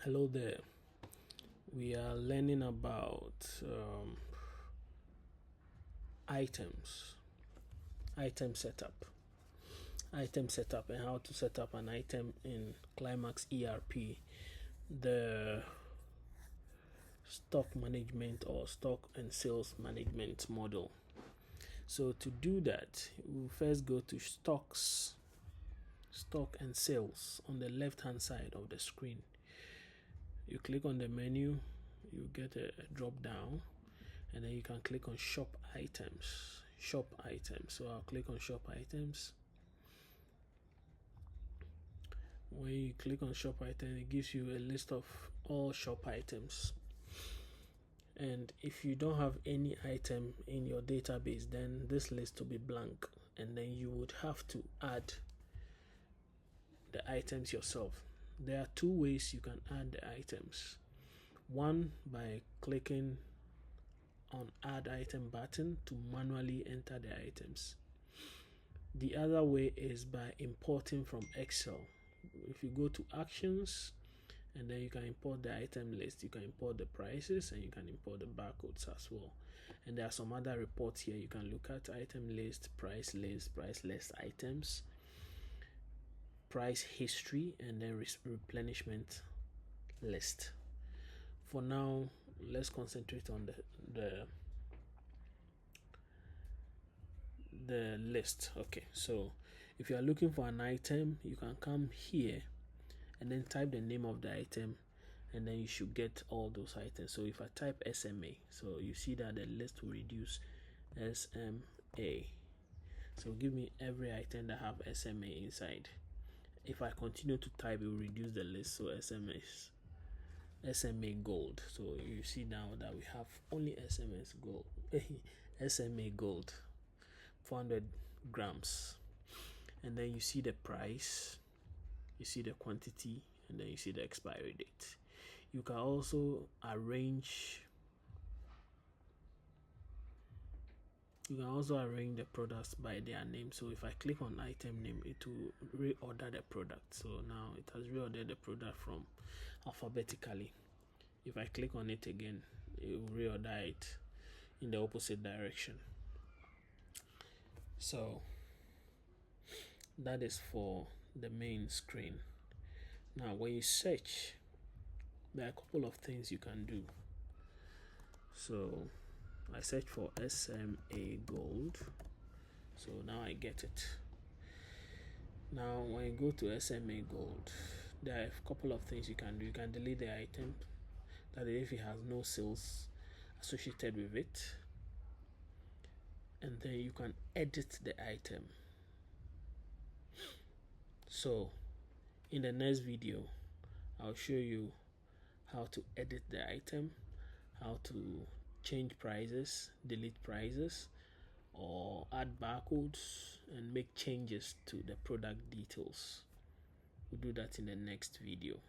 Hello there. We are learning about items, item setup, and how to set up an item in KlymaxERP, the stock management or stock and sales management model. So to do that, we'll first go to stocks, stock and sales on the left hand side of the screen. You click on the menu, you get a drop down, and then you can click on shop items. So I'll click on shop items. When you click on shop item, it gives you a list of all shop items, and if you don't have any item in your database, then this list will be blank, and then you would have to add the items yourself. There are two ways you can add the items. One, by clicking on add item button to manually enter the items. The other way is by importing from Excel. If you go to actions, and then you can import the item list, you can import the prices, and you can import the barcodes as well. And there are some other reports here you can look at: item list, price list items, price history, and then replenishment list. For now, let's concentrate on the list. Okay, so if you are looking for an item, you can come here and then type the name of the item, and then you should get all those items. So if I type SMA, so you see that the list will reduce SMA. So give me every item that have SMA inside. If I continue to type, it will reduce the list. So SMA gold. So you see now that we have only SMS gold. SMA gold, 400 grams. And then you see the price, you see the quantity, and then you see the expiry date. You can also arrange the products by their name. So if I click on item name, it will reorder the product. So now it has reordered the product from alphabetically. If I click on it again, it will reorder it in the opposite direction. So that is for the main screen. Now when you search, there are a couple of things you can do. So I search for SMA gold, so now I get it. Now when you go to SMA gold, there are a couple of things you can do. You can delete the item, that is if it has no sales associated with it, and then you can edit the item. So in the next video, I'll show you how to edit the item, how to change prices, delete prices, or add barcodes and make changes to the product details. We'll do that in the next video.